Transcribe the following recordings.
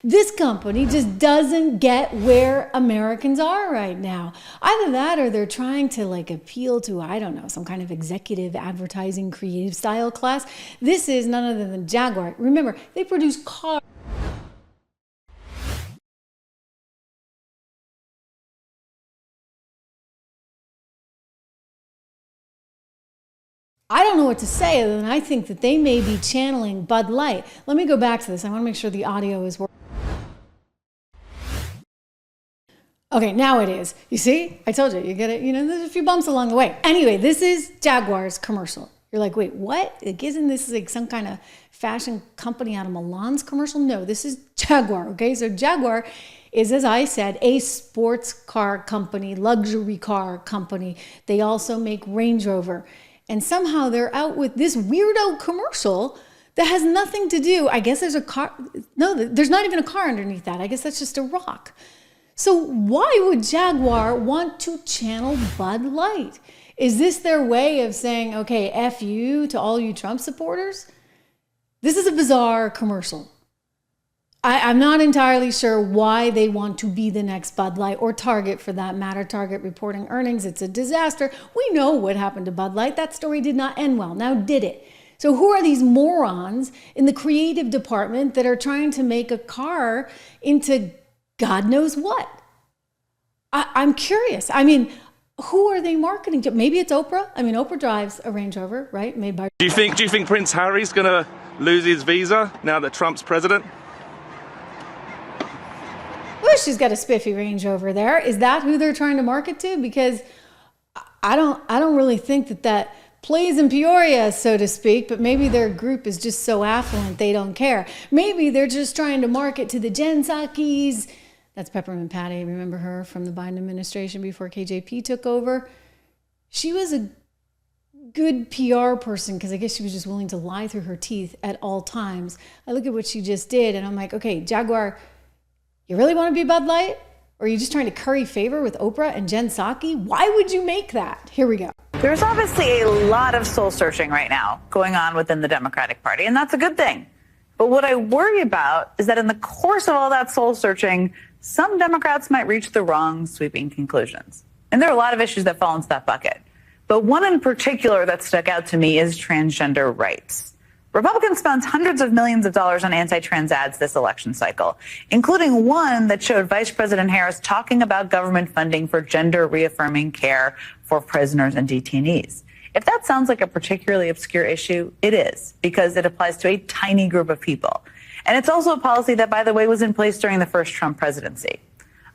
This company just doesn't get where Americans are right now. Either that or they're trying to appeal to, I don't know, some kind of executive advertising creative style class. This is none other than Jaguar. Remember, they produce cars. I don't know what to say other than I think that they may be channeling Bud Light. Let me go back to this. I want to make sure the audio is working. Okay, now it is. You see? I told you, you get it. There's a few bumps along the way. Anyway, this is Jaguar's commercial. You're like, wait, what? Isn't this some kind of fashion company out of Milan's commercial? No, this is Jaguar, okay? So Jaguar is, as I said, a sports car company, luxury car company. They also make Range Rover. And somehow they're out with this weirdo commercial that has nothing to do. I guess there's a car. No, there's not even a car underneath that. I guess that's just a rock. So why would Jaguar want to channel Bud Light? Is this their way of saying, okay, F you to all you Trump supporters? This is a bizarre commercial. I'm not entirely sure why they want to be the next Bud Light or Target for that matter. Target reporting earnings. It's a disaster. We know what happened to Bud Light. That story did not end well. Now, did it? So who are these morons in the creative department that are trying to make a car into God knows what? I'm curious. I mean, who are they marketing to? Maybe it's Oprah. I mean, Oprah drives a Range Rover, right? Made by. Do you think Prince Harry's gonna lose his visa now that Trump's president? Well, she's got a spiffy Range Rover there. Is that who they're trying to market to? Because I don't really think that plays in Peoria, so to speak, but maybe their group is just so affluent they don't care. Maybe they're just trying to market to the Jen Psaki's. That's Peppermint Patty. Remember her from the Biden administration before KJP took over? She was a good PR person because I guess she was just willing to lie through her teeth at all times. I look at what she just did and I'm like, okay, Jaguar, you really want to be Bud Light? Or are you just trying to curry favor with Oprah and Jen Psaki? Why would you make that? Here we go. There's obviously a lot of soul searching right now going on within the Democratic Party, and that's a good thing. But what I worry about is that in the course of all that soul searching, some Democrats might reach the wrong sweeping conclusions. And there are a lot of issues that fall into that bucket. But one in particular that stuck out to me is transgender rights. Republicans spent hundreds of millions of dollars on anti-trans ads this election cycle, including one that showed Vice President Harris talking about government funding for gender reaffirming care for prisoners and detainees. If that sounds like a particularly obscure issue, it is, because it applies to a tiny group of people. And it's also a policy that, by the way, was in place during the first Trump presidency.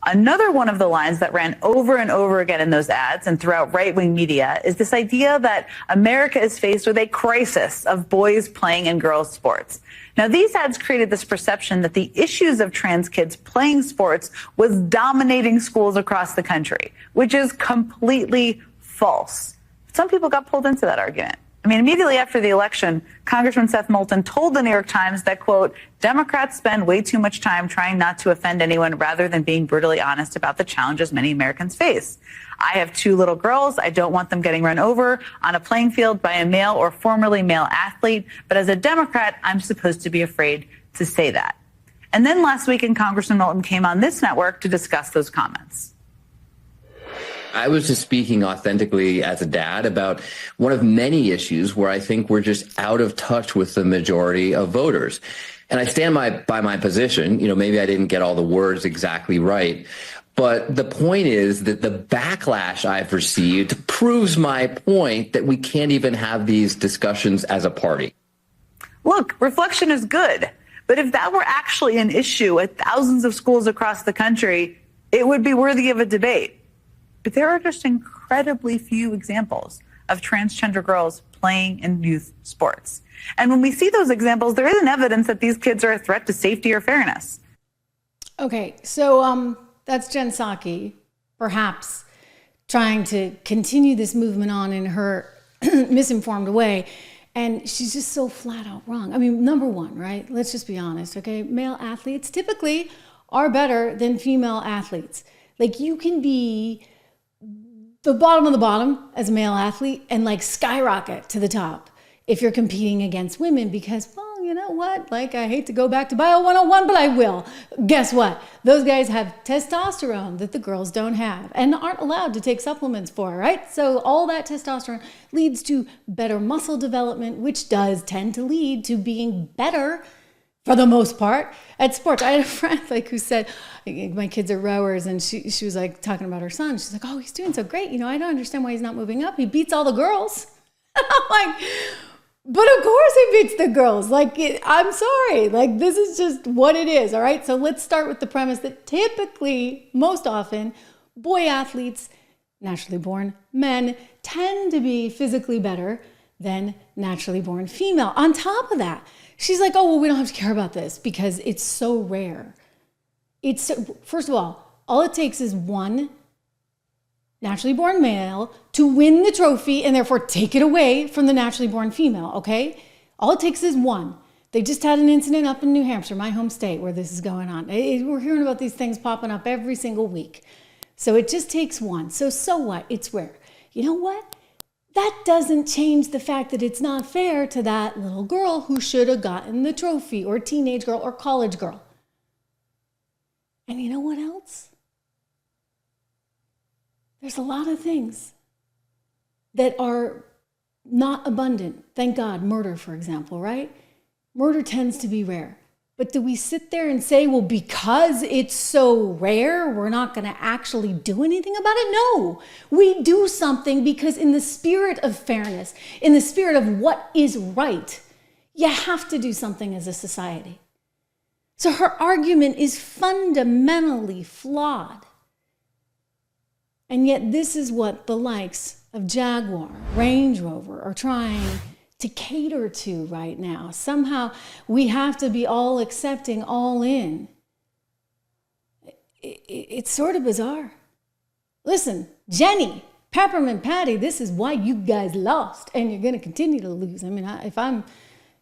Another one of the lines that ran over and over again in those ads and throughout right-wing media is this idea that America is faced with a crisis of boys playing in girls' sports. Now, these ads created this perception that the issues of trans kids playing sports was dominating schools across the country, which is completely false. Some people got pulled into that argument. I mean, immediately after the election, Congressman Seth Moulton told the New York Times that, quote, Democrats spend way too much time trying not to offend anyone rather than being brutally honest about the challenges many Americans face. I have 2 little girls. I don't want them getting run over on a playing field by a male or formerly male athlete. But as a Democrat, I'm supposed to be afraid to say that. And then last weekend, Congressman Moulton came on this network to discuss those comments. I was just speaking authentically as a dad about one of many issues where I think we're just out of touch with the majority of voters. And I stand by my position. Maybe I didn't get all the words exactly right. But the point is that the backlash I've received proves my point that we can't even have these discussions as a party. Look, reflection is good. But if that were actually an issue at thousands of schools across the country, it would be worthy of a debate. But there are just incredibly few examples of transgender girls playing in youth sports. And when we see those examples, there isn't evidence that these kids are a threat to safety or fairness. Okay, so that's Jen Psaki, perhaps trying to continue this movement on in her misinformed way. And she's just so flat out wrong. I mean, number one, right? Let's just be honest, okay? Male athletes typically are better than female athletes. Like, you can be the bottom of the bottom as a male athlete and skyrocket to the top if you're competing against women because, well, you know what? Like, I hate to go back to Bio 101, but I will. Guess what? Those guys have testosterone that the girls don't have and aren't allowed to take supplements for, right? So all that testosterone leads to better muscle development, which does tend to lead to being better, for the most part, at sports. I had a friend like who said, my kids are rowers, and she was like talking about her son. She's like, oh, he's doing so great. You know, I don't understand why he's not moving up. He beats all the girls. I'm like, but of course he beats the girls. Like, I'm sorry. Like, this is just what it is, all right? So let's start with the premise that typically, most often, boy athletes, naturally born men, tend to be physically better than naturally born female. On top of that, she's like, oh, well, we don't have to care about this because it's so rare. First of all it takes is one naturally born male to win the trophy and therefore take it away from the naturally born female, okay? All it takes is one. They just had an incident up in New Hampshire, my home state, where this is going on. We're hearing about these things popping up every single week. So it just takes one. So what? It's rare. You know what? That doesn't change the fact that it's not fair to that little girl who should have gotten the trophy, or teenage girl or college girl. And you know what else? There's a lot of things that are not abundant. Thank God, murder, for example, right? Murder tends to be rare. But do we sit there and say, well, because it's so rare, we're not going to actually do anything about it? No, we do something because in the spirit of fairness, in the spirit of what is right, you have to do something as a society. So her argument is fundamentally flawed. And yet this is what the likes of Jaguar, Range Rover are trying to cater to right now. Somehow we have to be all accepting, all in. It's sort of bizarre. Listen, Jenny, Peppermint Patty, this is why you guys lost, and you're going to continue to lose. I mean, if I'm,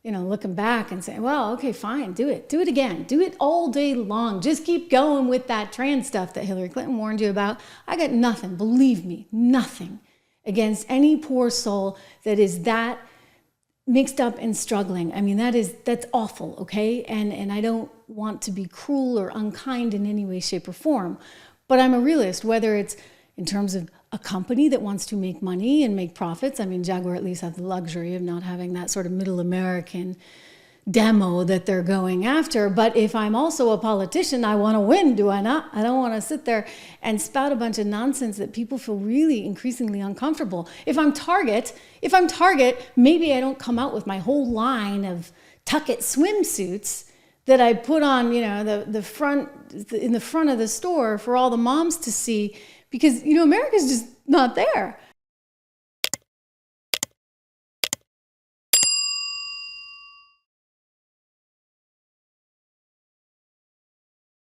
looking back and saying, well, okay, fine, do it again. Do it all day long. Just keep going with that trans stuff that Hillary Clinton warned you about. I got nothing, believe me, nothing against any poor soul that is that mixed up and struggling. I mean, that's awful, okay? And I don't want to be cruel or unkind in any way, shape, or form. But I'm a realist, whether it's in terms of a company that wants to make money and make profits. I mean, Jaguar at least has the luxury of not having that sort of middle American demo that they're going after. But if I'm also a politician, I want to win, do I not? I don't want to sit there and spout a bunch of nonsense that people feel really increasingly uncomfortable. If I'm Target, maybe I don't come out with my whole line of tuck-it swimsuits that I put on, in the front of the store for all the moms to see, because, America's just not there.